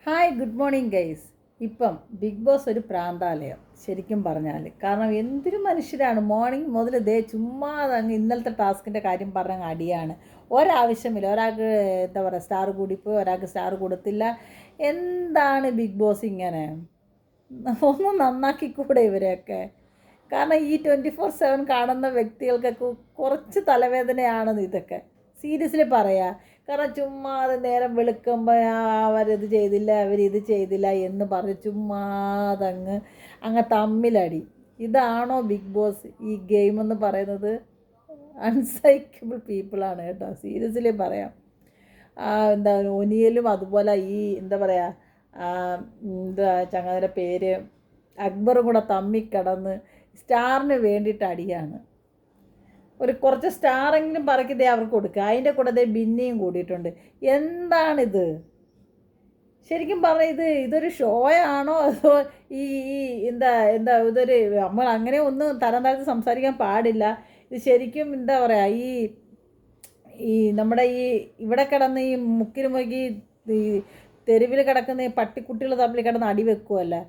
Hi, good morning guys. ഇപ്പം big boss ഒരു പ്രാന്താലയം ശരിക്കും പറഞ്ഞാൽ. കാരണം എന്തൊരു മനുഷ്യരാണ്. മോർണിംഗ് മുതൽ ചുമ്മാ അങ്ങ് ഇന്നലത്തെ ടാസ്കിൻ്റെ കാര്യം പറഞ്ഞങ്ങ് അടിയാണ്. ഒരാവശ്യമില്ല. ഒരാൾക്ക് എന്താ പറയുക, സ്റ്റാർ കൂടിപ്പോയി, ഒരാൾക്ക് സ്റ്റാർ കൊടുത്തില്ല. എന്താണ് ബിഗ് ബോസ് ഇങ്ങനെ? ഒന്ന് നന്നാക്കിക്കൂടെ ഇവരെയൊക്കെ? കാരണം ഈ 24/7 കാണുന്ന വ്യക്തികൾക്കൊക്കെ കുറച്ച് തലവേദനയാണെന്ന് ഇതൊക്കെ സീരിയസ്ലി പറയാം. കാരണം ചുമ്മാതെ നേരം വെളുക്കുമ്പോൾ അവരിത് ചെയ്തില്ല, അവരിത് ചെയ്തില്ല എന്ന് പറഞ്ഞ് ചുമ്മാതങ്ങ് തമ്മിലടി. ഇതാണോ ബിഗ് ബോസ്? ഈ ഗെയിം എന്ന് പറയുന്നത് അൺസൈക്കബിൾ പീപ്പിളാണ് കേട്ടോ, സീരിയസ്ലി പറയാം. എന്താ ഒനിയലും അതുപോലെ ഈ എന്താ പറയുക, എന്താ ചങ്ങാതിയുടെ പേര്, അക്ബറും കൂടെ തമ്മിക്കിടന്ന് സ്റ്റാറിന് വേണ്ടിയിട്ട് അടിയാണ്. കുറച്ച് സ്റ്റാറെങ്കിലും പറക്കിതേ അവർക്ക് കൊടുക്കുക. അതിൻ്റെ കൂടെ ബിന്നിയും കൂടിയിട്ടുണ്ട്. എന്താണിത്? ശരിക്കും പറഞ്ഞാൽ ഇതൊരു ഷോയാണോ അതോ ഈ ഈ എന്താ എന്താ ഇതൊരു, നമ്മൾ അങ്ങനെ ഒന്നും തരം താഴ്ത്തി സംസാരിക്കാൻ പാടില്ല. ഇത് ശരിക്കും എന്താ പറയുക, ഈ ഈ നമ്മുടെ ഈ ഇവിടെ കിടന്ന് ഈ മുക്കിന് മുക്കി ഈ തെരുവിൽ കിടക്കുന്ന ഈ പട്ടിക്കുട്ടികൾ തമ്മിൽ കിടന്ന് അടി വെക്കുമല്ല,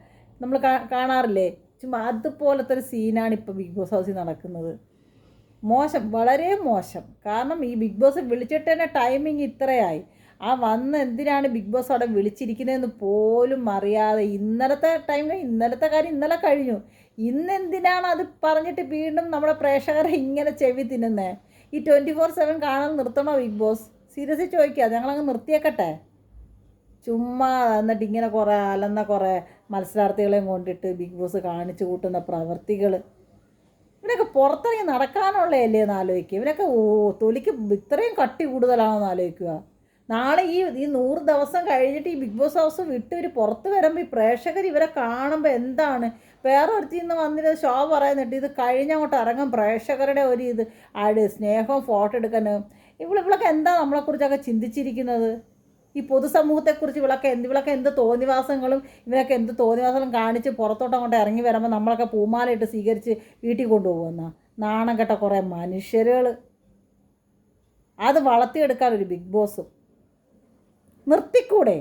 നമ്മൾ കാണാറില്ലേ? ചുമ്മാ അതുപോലത്തെ ഒരു സീനാണ് ഇപ്പോൾ ബിഗ് ബോസ് ഹൗസിൽ നടക്കുന്നത്. മോശം, വളരെ മോശം. കാരണം ഈ ബിഗ് ബോസ് വിളിച്ചിട്ട് തന്നെ ടൈമിങ് ഇത്രയായി. വന്ന് എന്തിനാണ് ബിഗ് ബോസ് അവിടെ വിളിച്ചിരിക്കുന്നതെന്ന് പോലും അറിയാതെ ഇന്നലത്തെ കാര്യം ഇന്നലെ കഴിഞ്ഞു. ഇന്നെന്തിനാണ് അത് പറഞ്ഞിട്ട് വീണ്ടും നമ്മുടെ പ്രേക്ഷകരെ ഇങ്ങനെ ചെവി തിന്നുന്നത്? ഈ 24/7 കാണാൻ നിർത്തണോ ബിഗ് ബോസ്? സീരിയസ്ലി ചോദിക്കുക, ഞങ്ങളങ്ങ് നിർത്തിയേക്കട്ടെ. ചുമ്മാ എന്നിട്ട് ഇങ്ങനെ കുറേ മത്സരാർത്ഥികളെയും കൊണ്ടിട്ട് ബിഗ് ബോസ് കാണിച്ചു കൂട്ടുന്ന പ്രവർത്തികൾ. ഇവരൊക്കെ പുറത്തിറങ്ങി നടക്കാനുള്ളതല്ലേ എന്ന് ആലോചിക്കുക. ഇവരൊക്കെ തൊലിക്ക് ഇത്രയും കട്ടി കൂടുതലാണെന്ന് ആലോചിക്കുക. നാളെ ഈ 100 ദിവസം കഴിഞ്ഞിട്ട് ഈ ബിഗ് ബോസ് ഹൗസ് വിട്ട് ഇവർ പുറത്ത് വരുമ്പോൾ ഈ പ്രേക്ഷകർ ഇവരെ കാണുമ്പോൾ എന്താണ്? വേറെ ഒരുത്തിൽ നിന്ന് വന്നിട്ട് ഷോ പറയുന്നിട്ട് ഇത് കഴിഞ്ഞങ്ങോട്ട് ഇറങ്ങും പ്രേക്ഷകരുടെ ഒരു സ്നേഹവും ഫോട്ടോ എടുക്കാനും. ഇവളൊക്കെ എന്താ നമ്മളെക്കുറിച്ചൊക്കെ ചിന്തിച്ചിരിക്കുന്നത്? ഈ പൊതുസമൂഹത്തെക്കുറിച്ച് ഇവളൊക്കെ എന്ത് തോന്നിവാസങ്ങളും എന്ത് തോന്നിവാസങ്ങളും കാണിച്ച് പുറത്തോട്ട് അങ്ങോട്ട് ഇറങ്ങി വരുമ്പോൾ നമ്മളൊക്കെ പൂമാലയിട്ട് സ്വീകരിച്ച് വീട്ടിൽ കൊണ്ടുപോകുന്ന നാണം കെട്ട കുറേ മനുഷ്യരുകൾ. അത് വളർത്തിയെടുക്കാൻ ഒരു ബിഗ് ബോസും നിർത്തിക്കൂടെ?